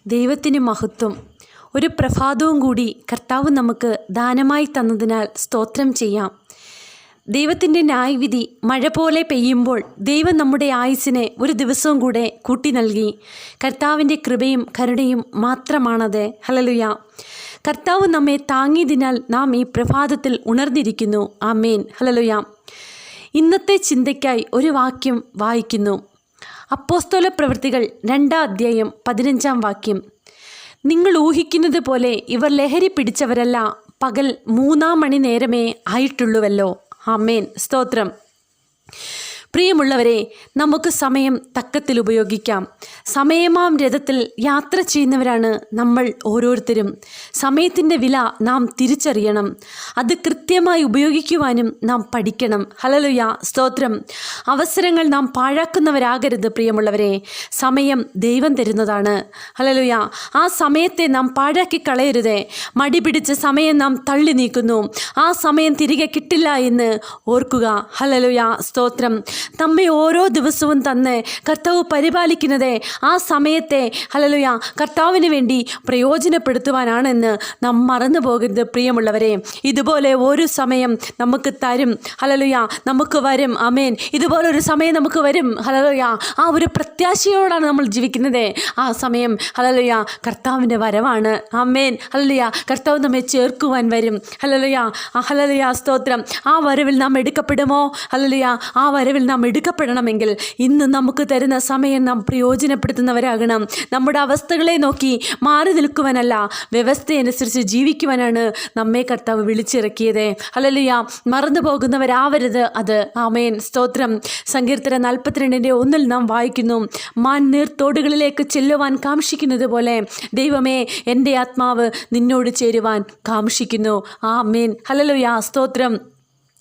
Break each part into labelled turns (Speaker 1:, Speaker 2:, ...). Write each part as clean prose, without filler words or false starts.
Speaker 1: ദൈവത്തിന് മഹത്വം. ഒരു പ്രഭാതവും കൂടി കർത്താവ് നമുക്ക് ദാനമായി തന്നതിനാൽ സ്തോത്രം ചെയ്യാം. ദൈവത്തിൻ്റെ ന്യായവിധി മഴ പോലെ പെയ്യുമ്പോൾ ദൈവം നമ്മുടെ ആയുസ്സിനെ ഒരു ദിവസവും കൂടെ കൂട്ടി നൽകി. കർത്താവിൻ്റെ കൃപയും കരുണയും മാത്രമാണത്. ഹല്ലേലൂയ. കർത്താവ് നമ്മെ താങ്ങിയതിനാൽ നാം ഈ പ്രഭാതത്തിൽ ഉണർന്നിരിക്കുന്നു. ആമേൻ. ഹല്ലേലൂയ. ഇന്നത്തെ ചിന്തയ്ക്കായി ഒരു വാക്യം വായിക്കുന്നു. അപ്പോസ്തല പ്രവൃത്തികൾ 2-ാം അധ്യായം 15-ാം വാക്യം. നിങ്ങൾ ഊഹിക്കുന്നത് പോലെ ഇവർ ലഹരി പിടിച്ചവരല്ല, പകൽ 3 മണി നേരമേ ആയിട്ടുള്ളുവല്ലോ. ആമേൻ. സ്തോത്രം. പ്രിയമുള്ളവരെ, നമുക്ക് സമയം തക്കത്തിൽ ഉപയോഗിക്കാം. സമയമാം രഥത്തിൽ യാത്ര ചെയ്യുന്നവരാണ് നമ്മൾ ഓരോരുത്തരും. സമയത്തിൻ്റെ വില നാം തിരിച്ചറിയണം. അത് കൃത്യമായി ഉപയോഗിക്കുവാനും നാം പഠിക്കണം. ഹല്ലേലൂയ. സ്തോത്രം. അവസരങ്ങൾ നാം പാഴാക്കുന്നവരാകരുത് പ്രിയമുള്ളവരെ. സമയം ദൈവം തരുന്നതാണ്. ഹല്ലേലൂയ. ആ സമയത്തെ നാം പാഴാക്കി കളയരുതേ. മടി പിടിച്ച സമയം നാം തള്ളി നീക്കുന്നു. ആ സമയം തിരികെ കിട്ടില്ല എന്ന് ഓർക്കുക. ഹല്ലേലൂയ. സ്തോത്രം. നമ്മെ ഓരോ ദിവസവും തന്ന് കർത്താവ് പരിപാലിക്കുന്നതേ ആ സമയത്തെ ഹല്ലേലൂയ കർത്താവിന് വേണ്ടി പ്രയോജനപ്പെടുത്തുവാനാണെന്ന് നാം മറന്നു പോകരുത് പ്രിയമുള്ളവരെ. ഇതുപോലെ ഒരു സമയം നമുക്ക് തരും. ഹല്ലേലൂയ. നമുക്ക് വരും. ആമേൻ. ഇതുപോലൊരു സമയം നമുക്ക് വരും. ഹല്ലേലൂയ. ആ ഒരു പ്രത്യാശയോടാണ് നമ്മൾ ജീവിക്കുന്നത്. ആ സമയം ഹല്ലേലൂയ കർത്താവിൻ്റെ വരവാണ്. ആമേൻ. ഹല്ലേലൂയ. കർത്താവ് നമ്മെ ചേർക്കുവാൻ വരും. ഹല്ലേലൂയ. ഹല്ലേലൂയ. സ്തോത്രം. ആ വരവിൽ നാം എടുക്കപ്പെടുമോ? ഹല്ലേലൂയ. ആ വരവിൽ നാം എടുക്കപ്പെടണമെങ്കിൽ ഇന്ന് നമുക്ക് തരുന്ന സമയം നാം പ്രയോജനപ്പെടുത്തുന്നവരാകണം. നമ്മുടെ അവസ്ഥകളെ നോക്കി മാറി നിൽക്കുവാനല്ല, വ്യവസ്ഥയനുസരിച്ച് ജീവിക്കുവാനാണ് നമ്മെ കർത്താവ് വിളിച്ചിറക്കിയത്. ഹല്ലേലൂയ. മറന്നു പോകുന്നവരാവരുത് അത്. ആമേൻ. സ്തോത്രം. സങ്കീർത്തനം 42:1 നാം വായിക്കുന്നു, മാൻ നീർത്തോടുകളിലേക്ക് ചെല്ലുവാൻ കാംക്ഷിക്കുന്നത് പോലെ ദൈവമേ, എൻ്റെ ആത്മാവ് നിന്നോട് ചേരുവാൻ കാംക്ഷിക്കുന്നു. ആമേൻ. ഹല്ലേലൂയ. സ്തോത്രം.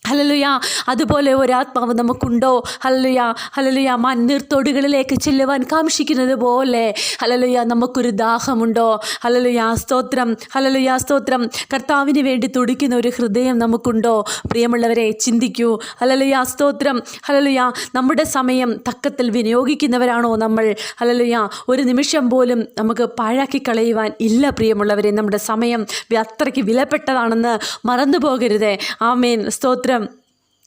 Speaker 1: ഹല്ലേലൂയ. അതുപോലെ ഒരാത്മാവ് നമുക്കുണ്ടോ? ഹല്ലേലൂയ. ഹല്ലേലൂയ. മണ്ണീർത്തോടുകളിലേക്ക് ചെല്ലുവാൻ കാംക്ഷിക്കുന്നത് പോലെ ഹല്ലേലൂയ നമുക്കൊരു ദാഹമുണ്ടോ? ഹല്ലേലൂയ. സ്തോത്രം. ഹല്ലേലൂയ. സ്തോത്രം. കർത്താവിന് വേണ്ടി തുടിക്കുന്ന ഒരു ഹൃദയം നമുക്കുണ്ടോ? പ്രിയമുള്ളവരെ, ചിന്തിക്കൂ. ഹല്ലേലൂയ. സ്തോത്രം. ഹല്ലേലൂയ. നമ്മുടെ സമയം തക്കത്തിൽ വിനിയോഗിക്കുന്നവരാണോ നമ്മൾ? ഹല്ലേലൂയ. ഒരു നിമിഷം പോലും നമുക്ക് പാഴാക്കി കളയുവാൻ ഇല്ല പ്രിയമുള്ളവരെ. നമ്മുടെ സമയം അത്രയ്ക്ക് വിലപ്പെട്ടതാണെന്ന് മറന്നു പോകരുതേ. ആമേൻ. സ്തോത്രം.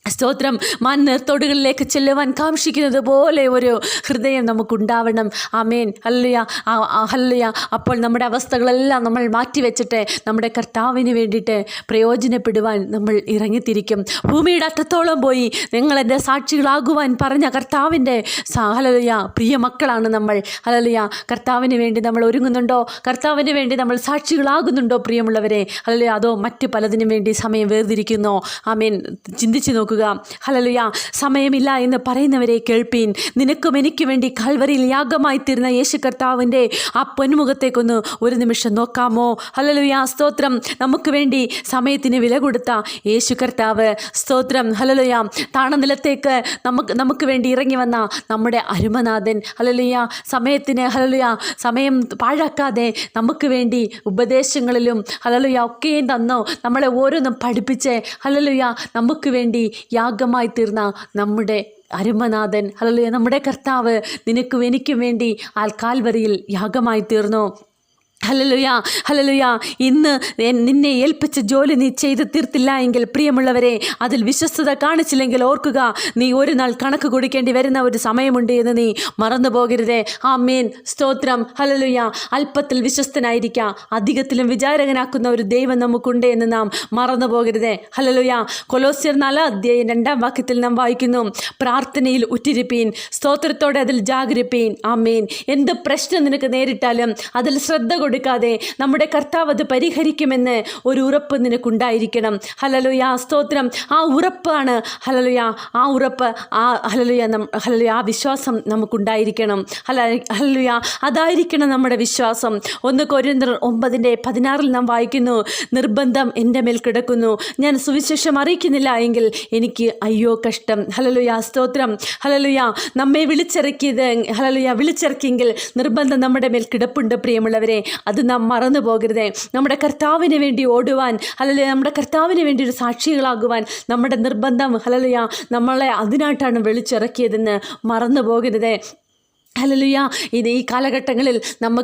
Speaker 1: സ്തോത്രം. മണ്ണീർത്തോടുകളിലേക്ക് ചെല്ലുവാൻ കാംക്ഷിക്കുന്നത് പോലെ ഒരു ഹൃദയം നമുക്കുണ്ടാവണം. ആമേൻ. ഹല്ലേലൂയ. ഹല്ലേലൂയ. അപ്പോൾ നമ്മുടെ അവസ്ഥകളെല്ലാം നമ്മൾ മാറ്റിവെച്ചിട്ട് നമ്മുടെ കർത്താവിന് വേണ്ടിയിട്ട് പ്രയോജനപ്പെടുവാൻ നമ്മൾ ഇറങ്ങിത്തിരിക്കും. ഭൂമിയുടെ അറ്റത്തോളം പോയി നിങ്ങൾ എൻ്റെ സാക്ഷികളാകുവാൻ പറഞ്ഞ കർത്താവിൻ്റെ ഹല്ലേലൂയ പ്രിയ മക്കളാണ് നമ്മൾ. ഹല്ലേലൂയ. കർത്താവിന് വേണ്ടി നമ്മൾ ഒരുങ്ങുന്നുണ്ടോ? കർത്താവിന് വേണ്ടി നമ്മൾ സാക്ഷികളാകുന്നുണ്ടോ പ്രിയമുള്ളവരെ? ഹല്ലേലൂയ. അതോ മറ്റ് പലതിനും വേണ്ടി സമയം വേർതിരിക്കുന്നോ? ആമേൻ. ചിന്തിച്ചു നോക്കുക. ഹല്ലേലൂയ. സമയമില്ല എന്ന് പറയുന്നവരെ കേൾപ്പീൻ. നിനക്കും എനിക്ക് വേണ്ടി കാൽവരിയിൽ യാഗമായി തീർന്ന യേശു കർത്താവിൻ്റെ ആ പൊന്മുഖത്തേക്കൊന്ന് ഒരു നിമിഷം നോക്കാമോ? ഹല്ലേലൂയ. സ്തോത്രം. നമുക്ക് വേണ്ടി സമയത്തിന് വില കൊടുത്ത യേശു കർത്താവ്. സ്തോത്രം. ഹല്ലേലൂയ. താണനിലത്തേക്ക് നമുക്ക് വേണ്ടി ഇറങ്ങി വന്ന നമ്മുടെ അരുമനാഥൻ. ഹല്ലേലൂയ. സമയത്തിന് ഹല്ലേലൂയ സമയം പാഴാക്കാതെ നമുക്ക് വേണ്ടി ഉപദേശങ്ങളിലും ഹല്ലേലൂയ ഒക്കെയും തന്നു നമ്മളെ ഓരോന്നും പഠിപ്പിച്ച് ഹല്ലേലൂയ നമുക്ക് വേണ്ടി യാഗമായി തീർന്ന നമ്മുടെ അരുമനാഥൻ. ഹല്ലേലൂയ. നമ്മുടെ കർത്താവ് നിനക്കും എനിക്കും വേണ്ടി കാൽവരിയിൽ യാഗമായി തീർന്നു. ഹല്ലേലൂയ. ഹല്ലേലൂയ. ഇന്ന് നിന്നെ ഏൽപ്പിച്ച ജോലി നീ ചെയ്ത് തീർത്തില്ല എങ്കിൽ പ്രിയമുള്ളവരെ, അതിൽ വിശ്വസ്തത കാണിച്ചില്ലെങ്കിൽ ഓർക്കുക, നീ ഒരു നാൾ കണക്ക് കൊടുക്കേണ്ടി വരുന്ന ഒരു സമയമുണ്ട് എന്ന് നീ മറന്നു പോകരുതേ. ആമേൻ. സ്തോത്രം. ഹല്ലേലൂയ. അല്പത്തിൽ വിശ്വസ്തനായിരിക്കുക, അധികത്തിലും വിചാരകനാക്കുന്ന ഒരു ദൈവം നമുക്കുണ്ട് എന്ന് നാം മറന്നു പോകരുതേ. ഹല്ലേലൂയ. കൊലോസ്യർ 4-ാം അധ്യായം 2-ാം വാക്യത്തിൽ നാം വായിക്കുന്നു, പ്രാർത്ഥനയിൽ ഉറ്റിരിപ്പീൻ, സ്തോത്രത്തോടെ അതിൽ ജാഗരിപ്പീൻ. ആമേൻ. എന്ത് പ്രശ്നം നിനക്ക് നേരിട്ടാലും അതിൽ ശ്രദ്ധ കൊടുക്കാതെ നമ്മുടെ കർത്താവ് അത് പരിഹരിക്കുമെന്ന് ഒരു ഉറപ്പ് നിനക്കുണ്ടായിരിക്കണം. ഹല്ലേലൂയ. സ്തോത്രം. ആ ഉറപ്പാണ് ഹല്ലേലൂയ. ആ ഉറപ്പ് ഹല്ലേലൂയ ഹല്ലേലൂയ ആ വിശ്വാസം നമുക്കുണ്ടായിരിക്കണം. ഹല്ലേലൂയ. അതായിരിക്കണം നമ്മുടെ വിശ്വാസം. 1 കൊരിന്ത്യർ 9:16 നാം വായിക്കുന്നു, നിർബന്ധം എൻ്റെ മേൽ കിടക്കുന്നു, ഞാൻ സുവിശേഷം അറിയിക്കുന്നില്ല എങ്കിൽ എനിക്ക് അയ്യോ കഷ്ടം. ഹല്ലേലൂയ. സ്തോത്രം. ഹല്ലേലൂയ. നമ്മെ വിളിച്ചിറക്കിയത് ഹല്ലേലൂയ വിളിച്ചിറക്കിയെങ്കിൽ നിർബന്ധം നമ്മുടെ മേൽ കിടപ്പുണ്ട് പ്രിയമുള്ളവരെ. അത് നാം മറന്നു പോകരുതേ. നമ്മുടെ കർത്താവിന് വേണ്ടി ഓടുവാൻ, ഹല്ലേലൂയ, നമ്മുടെ കർത്താവിന് വേണ്ടി ഒരു സാക്ഷികളാകുവാൻ നമ്മുടെ നിർബന്ധം, ഹല്ലേലൂയ, നമ്മളെ അതിനായിട്ടാണ് വിളിച്ചിറക്കിയതെന്ന് മറന്നു പോകരുതേ. ഹല്ലേലൂയ. ഈ കാലഘട്ടങ്ങളിൽ നമുക്ക്